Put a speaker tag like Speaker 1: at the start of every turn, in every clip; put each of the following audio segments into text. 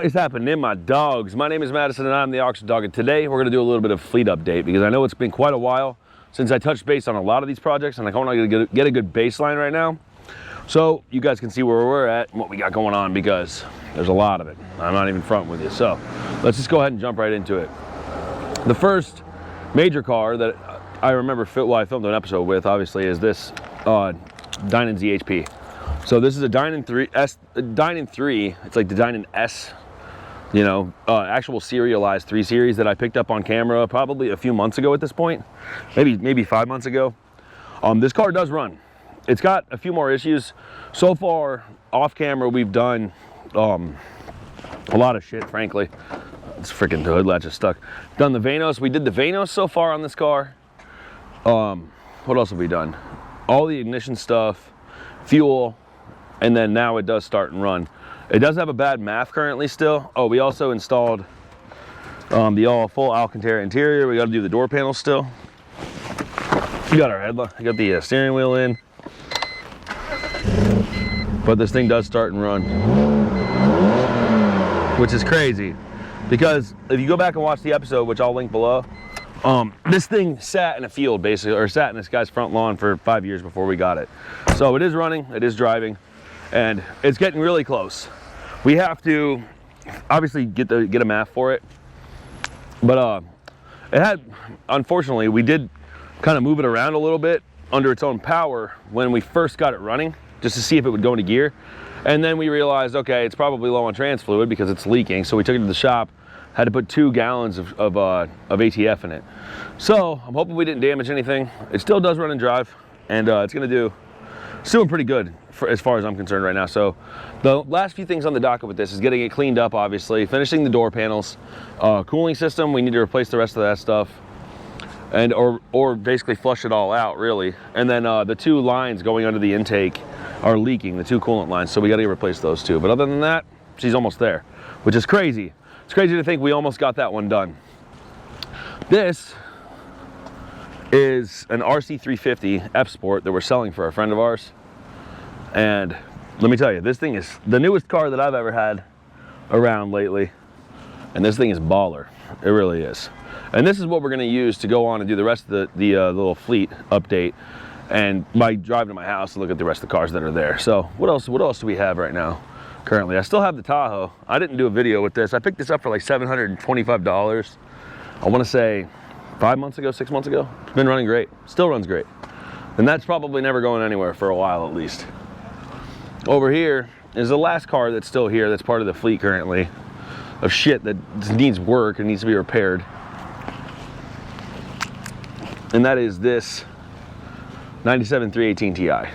Speaker 1: What is happening, my dogs? My name is Madison and I'm the Auction Dog, and today we're going to do a little bit of fleet update because I know it's been quite a while since I touched base on a lot of these projects, and I want to get a good baseline right now so you guys can see where we're at and what we got going on, because there's a lot of it. I'm not even fronting with you, so let's just go ahead and jump right into it. The first major car that I remember I filmed an episode with, obviously, is this Dinan ZHP. So this is a Dinan 3. It's like the Dinan S, you know, actual serialized 3 Series that I picked up on camera probably a few months ago at this point, maybe 5 months ago. This car does run. It's got a few more issues. So far, off camera, we've done a lot of shit, frankly. This freaking hood latch is stuck. Done the Vanos. We did the Vanos so far on this car. What else have we done? All the ignition stuff, fuel, and then now it does start and run. It does have a bad MAF currently still. Oh, we also installed the full Alcantara interior. We got to do the door panels still. We got our headlight. I got the steering wheel in. But this thing does start and run, which is crazy, because if you go back and watch the episode, which I'll link below, this thing sat in a field basically, or sat in this guy's front lawn for 5 years before we got it. So it is running, it is driving, and it's getting really close. We have to obviously get a MAF for it, but unfortunately, we did kind of move it around a little bit under its own power when we first got it running, just to see if it would go into gear. And then we realized, okay, it's probably low on trans fluid because it's leaking. So we took it to the shop, had to put 2 gallons of ATF in it. So I'm hoping we didn't damage anything. It still does run and drive, and it's doing pretty good as far as I'm concerned right now. So the last few things on the docket with this is getting it cleaned up, obviously, finishing the door panels, cooling system. We need to replace the rest of that stuff, and or basically flush it all out, really. And then the 2 lines going under the intake are leaking, the 2 coolant lines, so we got to replace those 2. But other than that, she's almost there, which is crazy. It's crazy to think we almost got that one done. This is an RC350 F Sport that we're selling for a friend of ours, and let me tell you, this thing is the newest car that I've ever had around lately, and this thing is baller. It really is. And this is what we're going to use to go on and do the rest of the little fleet update, and by driving to my house and look at the rest of the cars that are there. So what else do we have right now? Currently, I still have the Tahoe. I didn't do a video with this. I picked this up for like $725. I want to say 5 months ago, 6 months ago. It's been running great. Still runs great. And that's probably never going anywhere for a while at least. Over here is the last car that's still here that's part of the fleet currently, of shit that needs work and needs to be repaired. And that is this 97 318 Ti.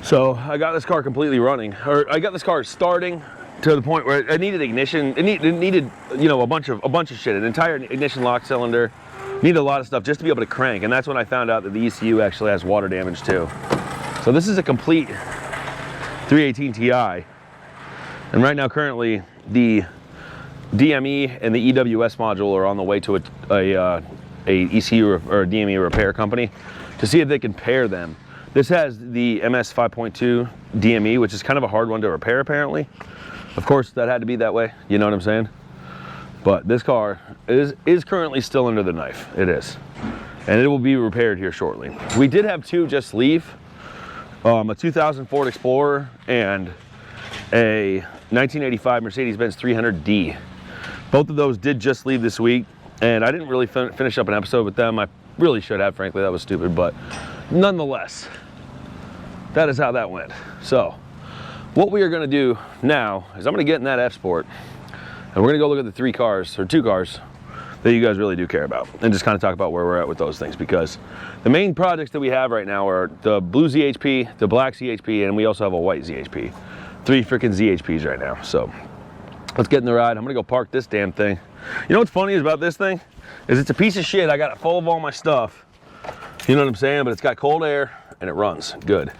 Speaker 1: So I got this car completely running, or I got this car starting to the point where it needed ignition. It needed, you know, a bunch of shit. An entire ignition lock cylinder, needed a lot of stuff just to be able to crank. And that's when I found out that the ECU actually has water damage too. So this is a complete 318 Ti. And right now, currently, the DME and the EWS module are on the way to a ECU or DME repair company to see if they can pair them. This has the MS 5.2 DME, which is kind of a hard one to repair, apparently. Of course, that had to be that way, you know what I'm saying? But this car is currently still under the knife. It is. And it will be repaired here shortly. We did have 2 just leave, a 2000 Ford Explorer and a 1985 Mercedes-Benz 300D. Both of those did just leave this week, and I didn't really finish up an episode with them. I really should have, frankly. That was stupid, but nonetheless, that is how that went. So what we are going to do now is I'm going to get in that F Sport, and we're going to go look at the 2 cars that you guys really do care about, and just kind of talk about where we're at with those things, because the main projects that we have right now are the blue ZHP, the black ZHP, and we also have a white ZHP. 3 freaking ZHPs right now. So let's get in the ride. I'm gonna go park this damn thing. You know what's funny about this thing is it's a piece of shit. I got it full of all my stuff, you know what I'm saying, but it's got cold air and it runs good.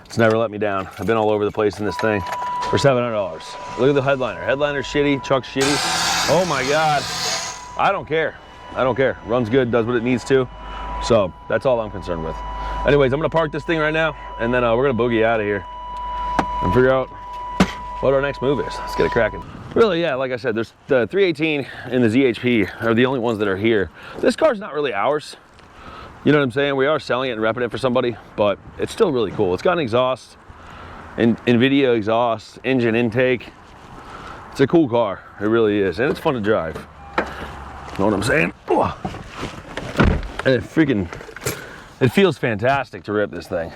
Speaker 1: It's never let me down. I've been all over the place in this thing for $700. Look at the headliner. Headliner's shitty, truck's shitty. Oh my God. I don't care. I don't care. Runs good, does what it needs to. So that's all I'm concerned with. Anyways, I'm gonna park this thing right now, and then we're gonna boogie out of here and figure out what our next move is. Let's get it cracking. Really, yeah, like I said, there's the 318 and the ZHP are the only ones that are here. This car's not really ours. You know what I'm saying? We are selling it and repping it for somebody, but it's still really cool. It's got an exhaust, NVIDIA exhaust, engine intake. It's a cool car. It really is, and it's fun to drive. Know what I'm saying? And it feels fantastic to rip this thing.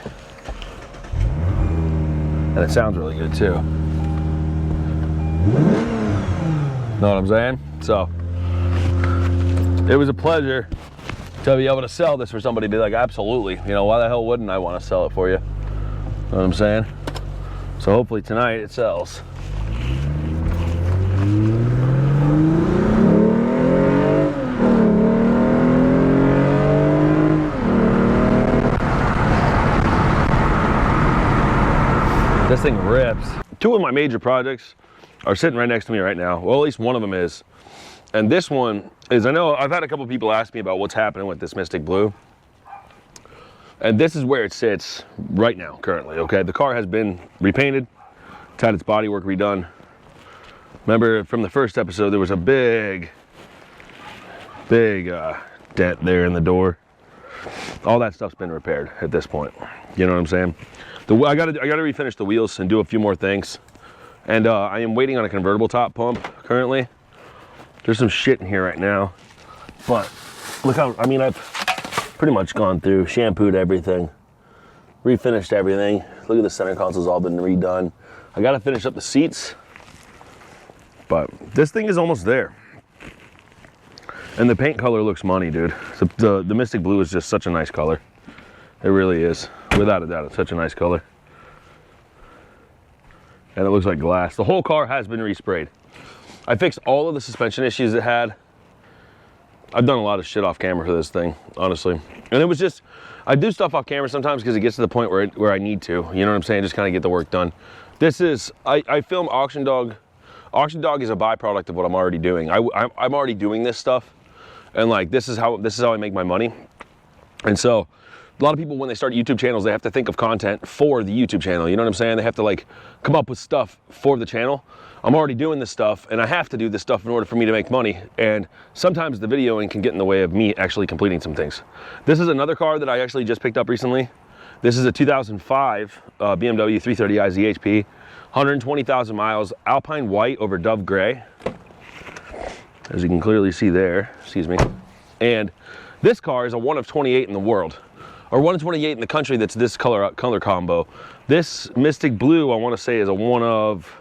Speaker 1: And it sounds really good too. Know what I'm saying? So, it was a pleasure to be able to sell this for somebody to be like, absolutely. You know, why the hell wouldn't I want to sell it for you? Know what I'm saying? So hopefully tonight it sells. This thing rips. Two of my major projects are sitting right next to me right now. Well, at least one of them is. And this one is, I know I've had a couple people ask me about what's happening with this Mystic Blue. And this is where it sits right now, currently, okay? The car has been repainted. It's had its bodywork redone. Remember from the first episode, there was a big dent there in the door. All that stuff's been repaired at this point. You know what I'm saying? I gotta refinish the wheels and do a few more things. And I am waiting on a convertible top pump currently. There's some shit in here right now. But look how, I mean, I've pretty much gone through, shampooed everything, refinished everything. Look at the center console's all been redone. I gotta finish up the seats. But this thing is almost there. And the paint color looks money, dude. The Mystic Blue is just such a nice color. It really is. Without a doubt, it's such a nice color. And it looks like glass. The whole car has been resprayed. I fixed all of the suspension issues it had. I've done a lot of shit off camera for this thing, honestly. And it was just, I do stuff off camera sometimes because it gets to the point where I need to. You know what I'm saying? Just kind of get the work done. This is, I film Auction Dog. Auction Dog is a byproduct of what I'm already doing. I'm already doing this stuff. And like, this is how I make my money. And so, a lot of people, when they start YouTube channels, they have to think of content for the YouTube channel. You know what I'm saying? They have to like come up with stuff for the channel. I'm already doing this stuff, and I have to do this stuff in order for me to make money. And sometimes the videoing can get in the way of me actually completing some things. This is another car that I actually just picked up recently. This is a 2005 BMW 330i ZHP, 120,000 miles, Alpine white over Dove gray, as you can clearly see there. Excuse me. And this car is a 1 of 28 in the world. Or 1 of 28 in the country that's this color combo. This Mystic Blue, I want to say, is a 1 of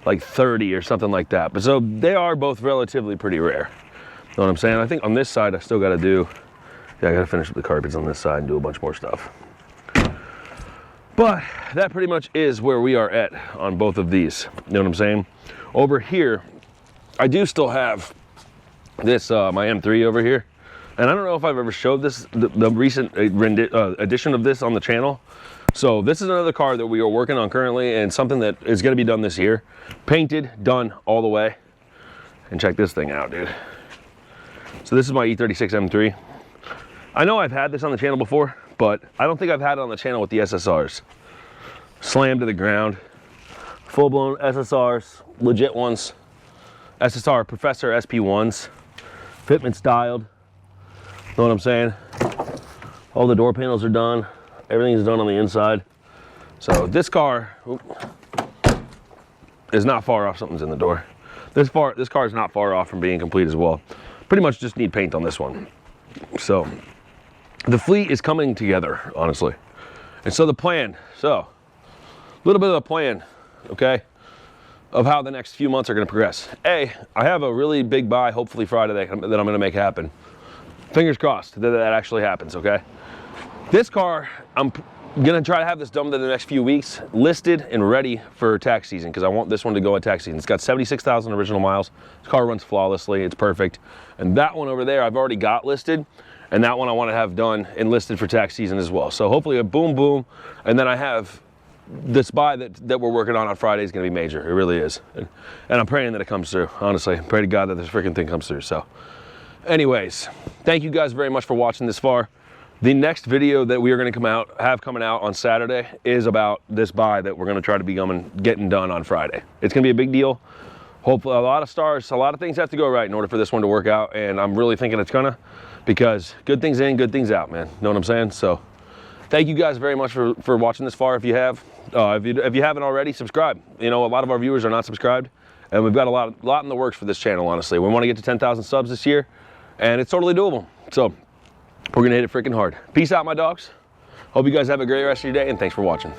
Speaker 1: like 30 or something like that. But so they are both relatively pretty rare. Know what I'm saying? I think on this side I still got to do, yeah, I got to finish up the carpets on this side and do a bunch more stuff. But that pretty much is where we are at on both of these. You know what I'm saying? Over here, I do still have this, my M3 over here. And I don't know if I've ever showed this, the recent edition of this on the channel. So this is another car that we are working on currently, and something that is gonna be done this year. Painted, done all the way. And check this thing out, dude. So this is my E36 M3. I know I've had this on the channel before, but I don't think I've had it on the channel with the SSRs. Slammed to the ground. Full-blown SSRs, legit ones. SSR Professor SP1s. Fitment's dialed. Know what I'm saying? All the door panels are done. Everything's done on the inside. So this car is not far off. Something's in the door. This car is not far off from being complete as well. Pretty much just need paint on this one. So the fleet is coming together, honestly. And so the plan, a little bit of a plan, okay, of how the next few months are gonna progress. I have a really big buy, hopefully Friday, that I'm gonna make happen. Fingers crossed that actually happens, okay? This car, I'm gonna try to have this done within the next few weeks, listed and ready for tax season, because I want this one to go at tax season. It's got 76,000 original miles. This car runs flawlessly, it's perfect. And that one over there, I've already got listed, and that one I wanna have done and listed for tax season as well. So hopefully a boom, boom, and then I have this buy that we're working on Friday is gonna be major, it really is. And I'm praying that it comes through, honestly. Pray to God that this freaking thing comes through, so. Anyways, thank you guys very much for watching this far. The next video that we are going to have coming out on Saturday is about this buy that we're going to try to be getting done on Friday. It's going to be a big deal. Hopefully a lot of things have to go right in order for this one to work out, and I'm really thinking it's gonna, because good things in, good things out, man. Know what I'm saying? So thank you guys very much for watching this far. If you have, if you haven't already, subscribe. You know, a lot of our viewers are not subscribed, and we've got a lot in the works for this channel, honestly. We want to get to 10,000 subs this year, and it's totally doable. So we're gonna hit it freaking hard. Peace out, my dogs. Hope you guys have a great rest of your day, and thanks for watching.